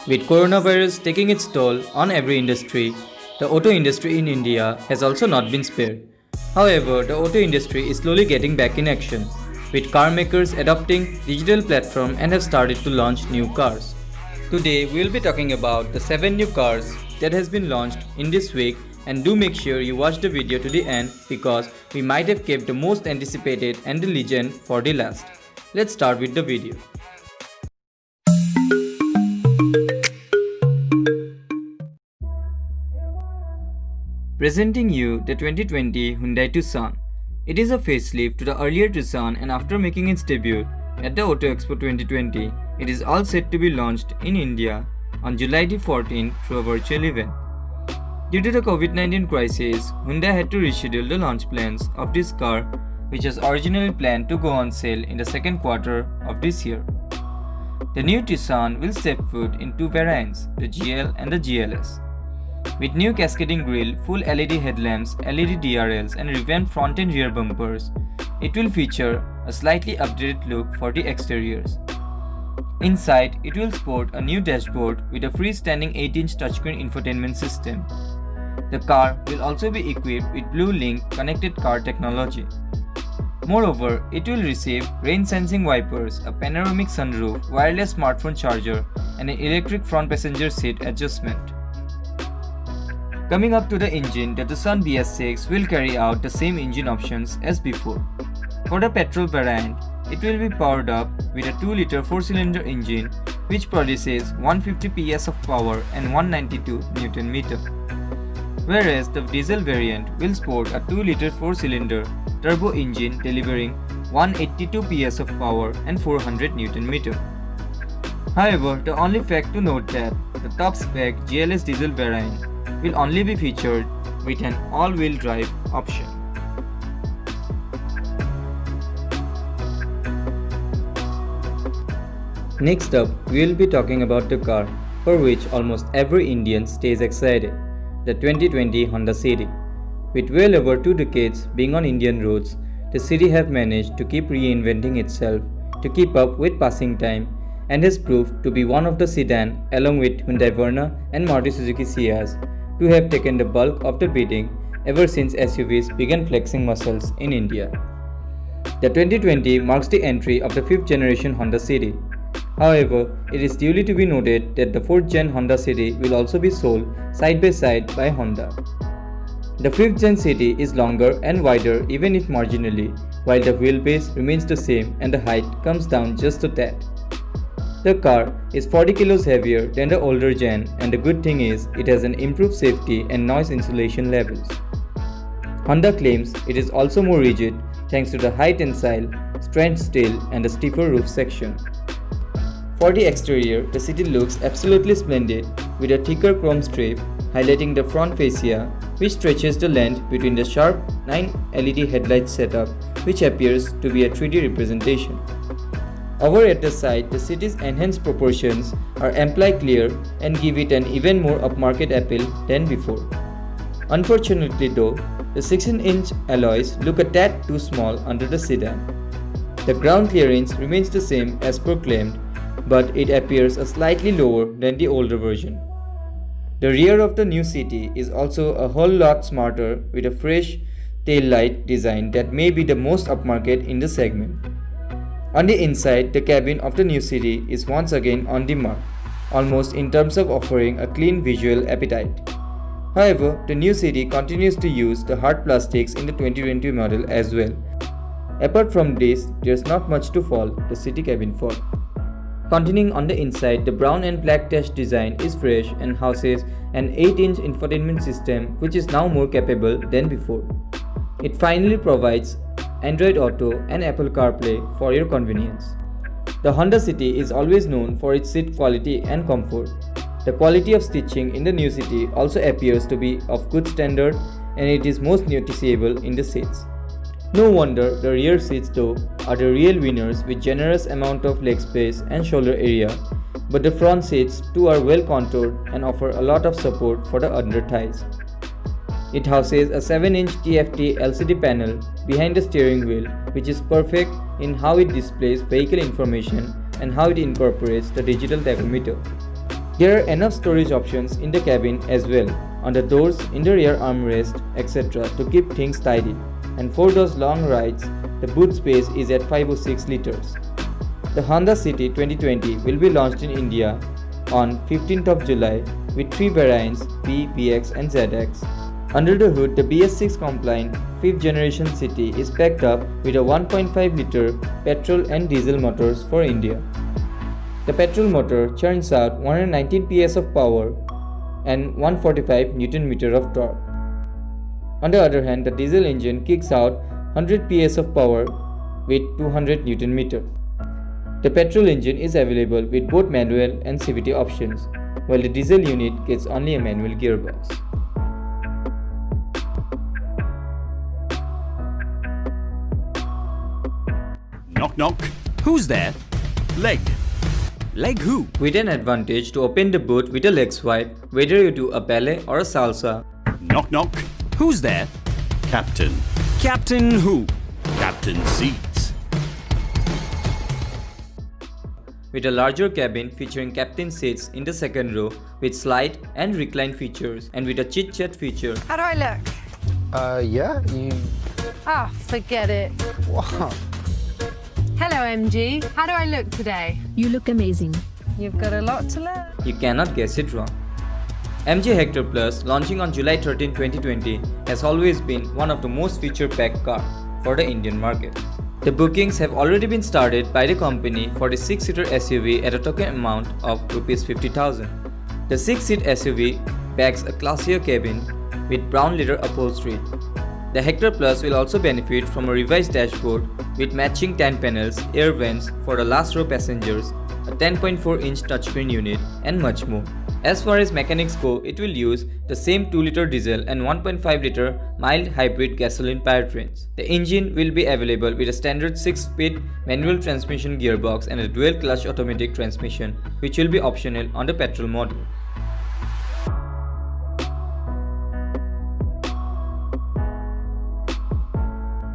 With coronavirus taking its toll on every industry, the auto industry in India has also not been spared. However, the auto industry is slowly getting back in action, with car makers adopting digital platform and have started to launch new cars. Today, we will be talking about the 7 new cars that has been launched in this week, and do make sure you watch the video to the end because we might have kept the most anticipated and the legend for the last. Let's start with the video. Presenting you the 2020 Hyundai Tucson. It is a facelift to the earlier Tucson, and after making its debut at the Auto Expo 2020, it is all set to be launched in India on July 14 through a virtual event. Due to the COVID-19 crisis, Hyundai had to reschedule the launch plans of this car, which was originally planned to go on sale in the second quarter of this year. The new Tucson will step foot in two variants, the GL and the GLS. With new cascading grille, full LED headlamps, LED DRLs and revamped front and rear bumpers, it will feature a slightly updated look for the exteriors. Inside, it will sport a new dashboard with a freestanding 8-inch touchscreen infotainment system. The car will also be equipped with Blue Link connected car technology. Moreover, it will receive rain-sensing wipers, a panoramic sunroof, wireless smartphone charger and an electric front passenger seat adjustment. Coming up to the engine, the Tucson BS6 will carry out the same engine options as before. For the petrol variant, it will be powered up with a 2-liter 4-cylinder engine which produces 150 PS of power and 192 Nm. Whereas the diesel variant will sport a 2-liter 4-cylinder turbo engine delivering 182 PS of power and 400 Nm. However, the only fact to note that the top spec GLS diesel variant will only be featured with an all-wheel drive option. Next up, we will be talking about the car for which almost every Indian stays excited, the 2020 Honda City. With well over 2 decades being on Indian roads, the City have managed to keep reinventing itself to keep up with passing time and has proved to be one of the sedan along with Hyundai Verna and Maruti Suzuki Ciaz to have taken the bulk of the bidding ever since SUVs began flexing muscles in India. The 2020 marks the entry of the 5th generation Honda City. However, it is duly to be noted that the 4th gen Honda City will also be sold side by side by Honda. The 5th gen City is longer and wider even if marginally, while the wheelbase remains the same and the height comes down just a tad. The car is 40 kilos heavier than the older gen, and the good thing is it has an improved safety and noise insulation levels. Honda claims it is also more rigid thanks to the high tensile strength steel and the stiffer roof section. For the exterior, the City looks absolutely splendid with a thicker chrome strip highlighting the front fascia, which stretches the length between the sharp 9 LED headlight setup, which appears to be a 3D representation. Over at the side, the City's enhanced proportions are amply clear and give it an even more upmarket appeal than before. Unfortunately though, the 16-inch alloys look a tad too small under the sedan. The ground clearance remains the same as proclaimed, but it appears a slightly lower than the older version. The rear of the new City is also a whole lot smarter with a fresh tail light design that may be the most upmarket in the segment. On the inside, the cabin of the new City is once again on the mark, almost in terms of offering a clean visual appetite. However, the new City continues to use the hard plastics in the 2020 model as well. Apart from this, there's not much to fault the City cabin for. Continuing on the inside, the brown and black dash design is fresh and houses an 8-inch infotainment system which is now more capable than before. It finally provides Android Auto and Apple CarPlay for your convenience. The Honda City is always known for its seat quality and comfort. The quality of stitching in the new City also appears to be of good standard, and it is most noticeable in the seats. No wonder the rear seats though are the real winners with generous amount of leg space and shoulder area, but the front seats too are well contoured and offer a lot of support for the under thighs. It houses a 7-inch TFT LCD panel behind the steering wheel, which is perfect in how it displays vehicle information and how it incorporates the digital tachometer. There are enough storage options in the cabin as well, on the doors, in the rear armrest, etc. to keep things tidy. And for those long rides, the boot space is at 506 liters. The Honda City 2020 will be launched in India on 15th of July with 3 variants V, VX and ZX. Under the hood, the BS6 compliant 5th generation City is packed up with a 1.5 liter petrol and diesel motors for India. The petrol motor churns out 119 PS of power and 145 Nm of torque. On the other hand, the diesel engine kicks out 100 PS of power with 200 Nm. The petrol engine is available with both manual and CVT options, while the diesel unit gets only a manual gearbox. Knock knock. Who's there? Leg. Leg who? With an advantage to open the boot with a leg swipe, whether you do a ballet or a salsa. Knock knock. Who's there? Captain. Captain who? Captain seats. With a larger cabin featuring captain seats in the second row with slide and recline features, and with a chit-chat feature. How do I look? Yeah, you... Ah, forget it. Wow. Hello, MG. How do I look today? You look amazing. You've got a lot to learn. You cannot guess it wrong. MG Hector Plus, launching on July 13, 2020, has always been one of the most feature-packed cars for the Indian market. The bookings have already been started by the company for the 6-seater SUV at a token amount of Rs 50,000. The 6-seat SUV packs a classier cabin with brown leather upholstery. The Hector Plus will also benefit from a revised dashboard with matching tan panels, air vents for the last row passengers, a 10.4-inch touchscreen unit, and much more. As far as mechanics go, it will use the same 2-liter diesel and 1.5-liter mild hybrid gasoline powertrains. The engine will be available with a standard 6-speed manual transmission gearbox and a dual-clutch automatic transmission, which will be optional on the petrol model.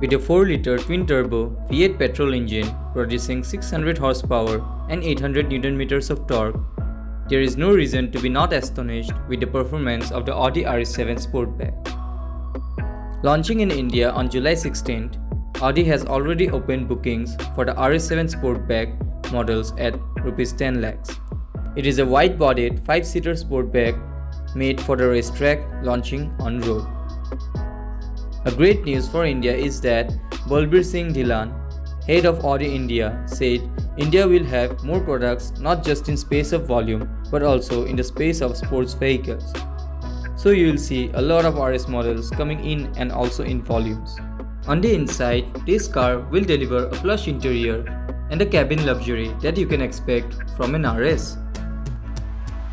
With a 4-liter twin-turbo V8 petrol engine producing 600 horsepower and 800 Nm of torque, there is no reason to be not astonished with the performance of the Audi RS7 Sportback. Launching in India on July 16th, Audi has already opened bookings for the RS7 Sportback models at Rs 10 lakhs. It is a wide-bodied 5-seater Sportback made for the racetrack, launching on road. A great news for India is that Balbir Singh Dhillon, head of Audi India, said India will have more products not just in space of volume but also in the space of sports vehicles. So you will see a lot of RS models coming in and also in volumes. On the inside, this car will deliver a plush interior and a cabin luxury that you can expect from an RS.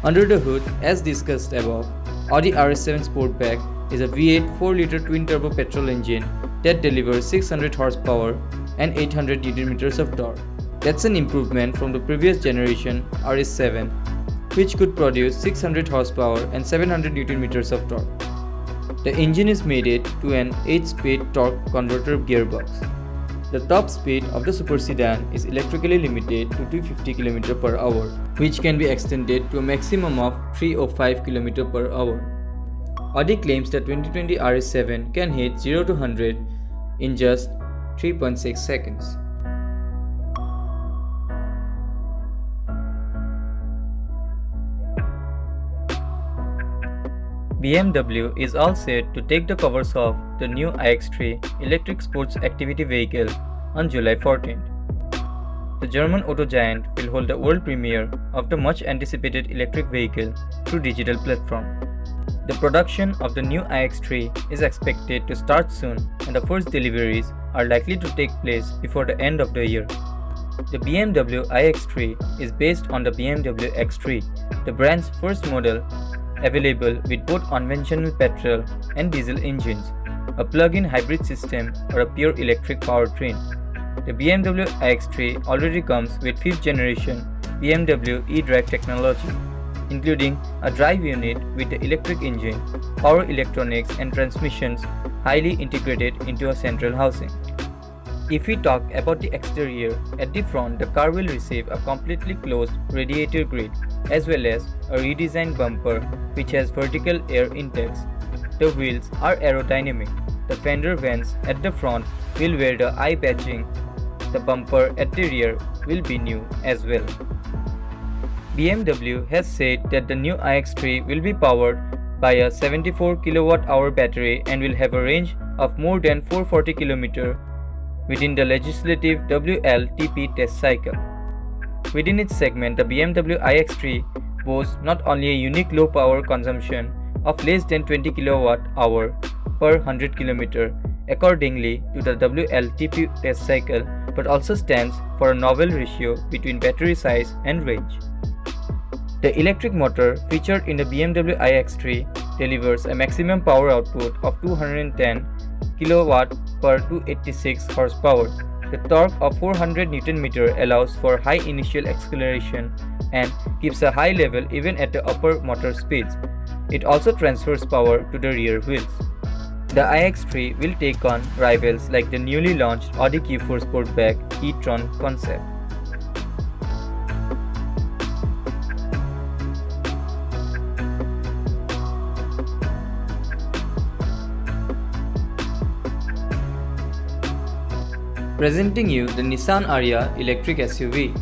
Under the hood, as discussed above, Audi RS7 Sportback is a V8 4-liter twin-turbo petrol engine that delivers 600 horsepower and 800 Nm of torque. That's an improvement from the previous generation RS7, which could produce 600 horsepower and 700 Nm of torque. The engine is mated to an 8-speed torque converter gearbox. The top speed of the super sedan is electrically limited to 250 km per hour, which can be extended to a maximum of 305 km per hour. Audi claims that 2020 RS7 can hit 0 to 100 in just 3.6 seconds. BMW is all set to take the covers off the new iX3 electric sports activity vehicle on July 14th. The German auto giant will hold the world premiere of the much anticipated electric vehicle through digital platform. The production of the new iX3 is expected to start soon, and the first deliveries are likely to take place before the end of the year. The BMW iX3 is based on the BMW X3, the brand's first model available with both conventional petrol and diesel engines, a plug-in hybrid system, or a pure electric powertrain. The BMW iX3 already comes with 5th generation BMW eDrive technology, including a drive unit with the electric engine, power electronics and transmissions highly integrated into a central housing. If we talk about the exterior, at the front the car will receive a completely closed radiator grille as well as a redesigned bumper which has vertical air intakes. The wheels are aerodynamic. The fender vents at the front will wear the eye patching. The bumper at the rear will be new as well. BMW has said that the new iX3 will be powered by a 74 kWh battery and will have a range of more than 440 km within the legislative WLTP test cycle. Within its segment, the BMW iX3 boasts not only a unique low power consumption of less than 20 kWh per 100 km accordingly to the WLTP test cycle, but also stands for a novel ratio between battery size and range. The electric motor featured in the BMW iX3 delivers a maximum power output of 210 kW per 286 horsepower. The torque of 400 Nm allows for high initial acceleration and keeps a high level even at the upper motor speeds. It also transfers power to the rear wheels. The iX3 will take on rivals like the newly launched Audi Q4 Sportback e-tron concept. Presenting you the Nissan Ariya electric SUV.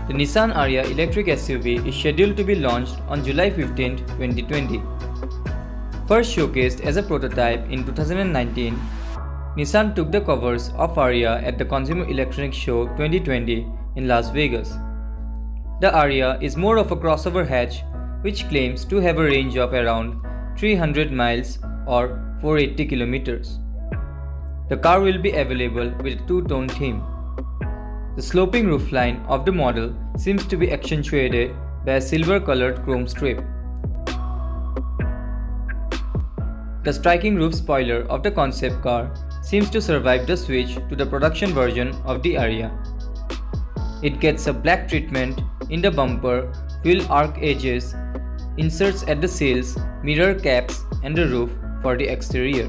The Nissan Ariya electric SUV is scheduled to be launched on July 15, 2020. First showcased as a prototype in 2019, Nissan took the covers of Ariya at the Consumer Electronics Show 2020 in Las Vegas. The Ariya is more of a crossover hatch which claims to have a range of around 300 miles or 480 kilometers. The car will be available with a two-tone theme. The sloping roofline of the model seems to be accentuated by a silver-colored chrome strip. The striking roof spoiler of the concept car seems to survive the switch to the production version of the Ariya. It gets a black treatment in the bumper, wheel arc edges, inserts at the sails, mirror caps and the roof for the exterior.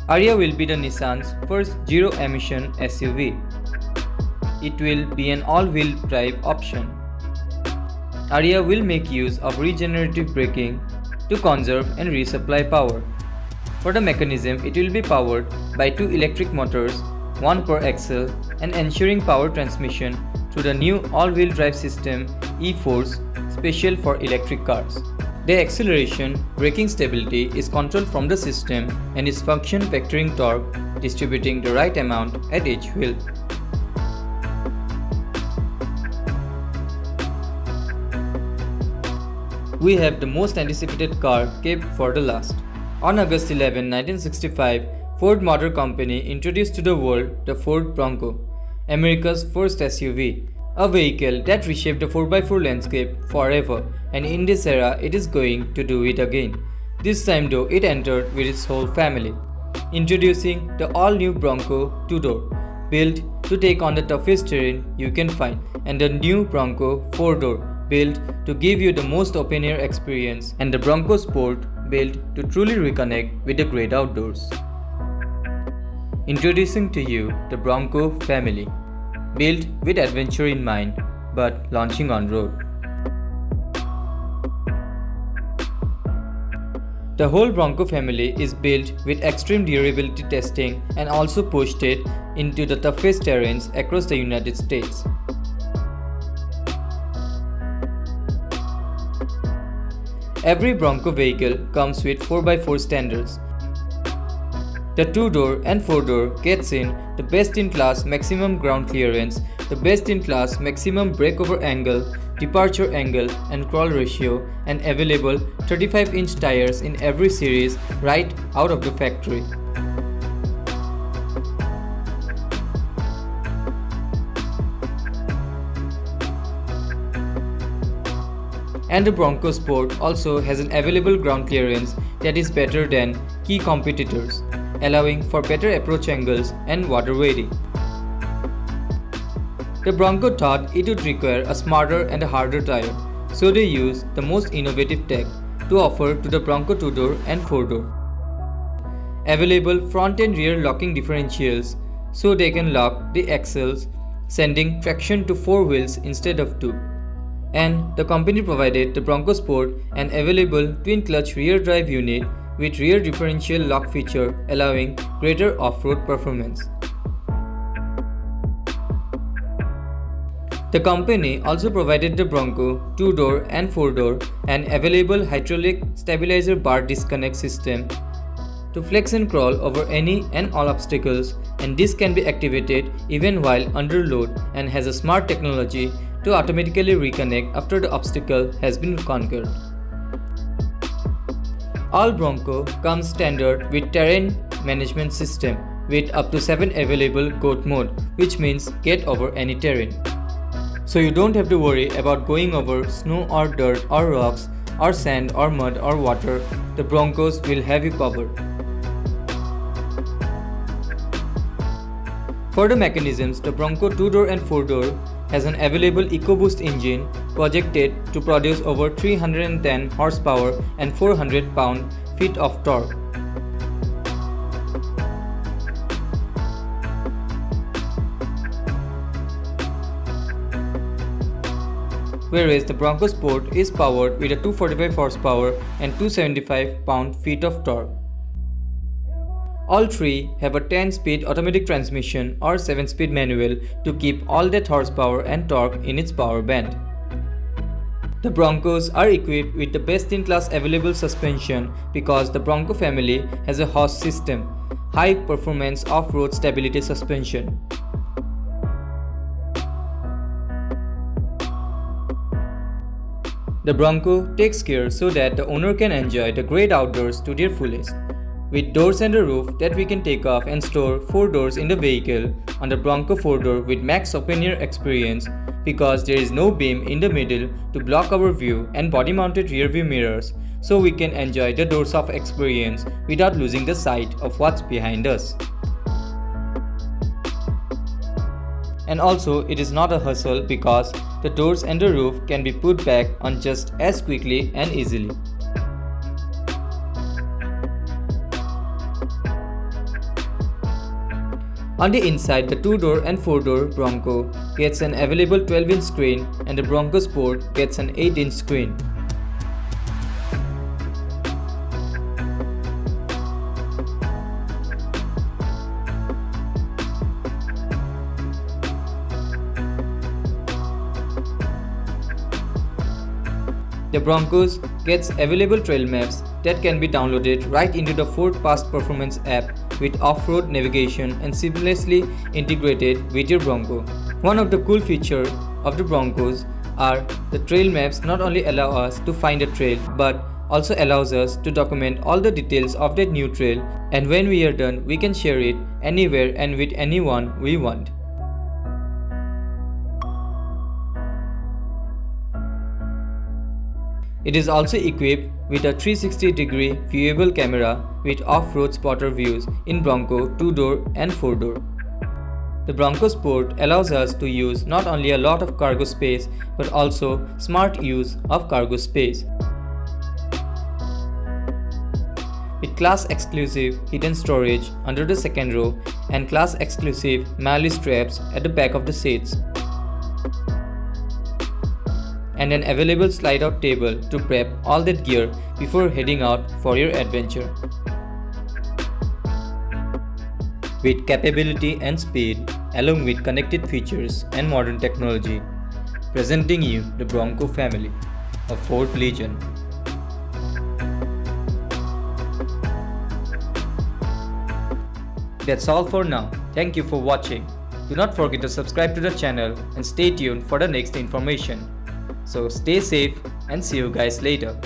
Ariya will be the Nissan's first zero-emission SUV. It will be an all-wheel drive option. Ariya will make use of regenerative braking to conserve and resupply power. For the mechanism, it will be powered by two electric motors, one per axle, and ensuring power transmission through the new all-wheel drive system e-Force special for electric cars. The acceleration braking stability is controlled from the system and is function vectoring torque, distributing the right amount at each wheel. We have the most anticipated car kept for the last. On August 11, 1965, Ford Motor Company introduced to the world the Ford Bronco, America's first SUV. A vehicle that reshaped the 4x4 landscape forever, and in this era it is going to do it again. This time though it entered with its whole family. Introducing the all-new Bronco 2-door, built to take on the toughest terrain you can find, and the new Bronco 4-door, built to give you the most open-air experience, and the Bronco Sport, built to truly reconnect with the great outdoors. Introducing to you the Bronco family. Built with adventure in mind, but launching on road. The whole Bronco family is built with extreme durability testing and also pushed it into the toughest terrains across the United States. Every Bronco vehicle comes with 4x4 standards. The 2-door and 4-door gets in the best-in-class maximum ground clearance, the best-in-class maximum breakover angle, departure angle and crawl ratio, and available 35-inch tires in every series right out of the factory. And the Bronco Sport also has an available ground clearance that is better than key competitors, allowing for better approach angles and water wading. The Bronco thought it would require a smarter and a harder tire, so they used the most innovative tech to offer to the Bronco 2-door and 4-door. Available front and rear locking differentials so they can lock the axles, sending traction to 4 wheels instead of 2. And the company provided the Bronco Sport an available twin-clutch rear drive unit with rear differential lock feature allowing greater off-road performance. The company also provided the Bronco 2-door and 4-door an available hydraulic stabilizer bar disconnect system to flex and crawl over any and all obstacles, and this can be activated even while under load and has a smart technology to automatically reconnect after the obstacle has been conquered. All Bronco comes standard with terrain management system with up to 7 available GOAT mode, which means get over any terrain. So you don't have to worry about going over snow or dirt or rocks or sand or mud or water. The Broncos will have you covered. For the mechanisms, the Bronco 2-door and 4-door has an available EcoBoost engine projected to produce over 310 horsepower and 400 pound-feet of torque. Whereas the Bronco Sport is powered with a 245 horsepower and 275 pound-feet of torque. All three have a 10-speed automatic transmission or 7-speed manual to keep all that horsepower and torque in its power band. The Broncos are equipped with the best-in-class available suspension because the Bronco family has a HOS system, high-performance off-road stability suspension. The Bronco takes care so that the owner can enjoy the great outdoors to their fullest. With doors and a roof that we can take off and store 4 doors in the vehicle on the Bronco 4-door with max open-air experience because there is no beam in the middle to block our view and body-mounted rear-view mirrors, so we can enjoy the doors-off experience without losing the sight of what's behind us. And also it is not a hassle because the doors and the roof can be put back on just as quickly and easily. On the inside, the 2-door and 4-door Bronco gets an available 12-inch screen and the Bronco Sport gets an 8-inch screen. The Broncos gets available trail maps that can be downloaded right into the Ford Past Performance app with off-road navigation and seamlessly integrated with your Bronco. One of the cool features of the Broncos are the trail maps not only allow us to find a trail but also allows us to document all the details of that new trail, and when we are done we can share it anywhere and with anyone we want. It is also equipped with a 360-degree viewable camera with off-road spotter views in Bronco 2-door and 4-door. The Bronco Sport allows us to use not only a lot of cargo space but also smart use of cargo space. With class-exclusive hidden storage under the second row and class-exclusive MALI straps at the back of the seats, and an available slide-out table to prep all that gear before heading out for your adventure. With capability and speed, along with connected features and modern technology, presenting you the Bronco family, a Ford legend. That's all for now. Thank you for watching. Do not forget to subscribe to the channel and stay tuned for the next information. So stay safe and see you guys later.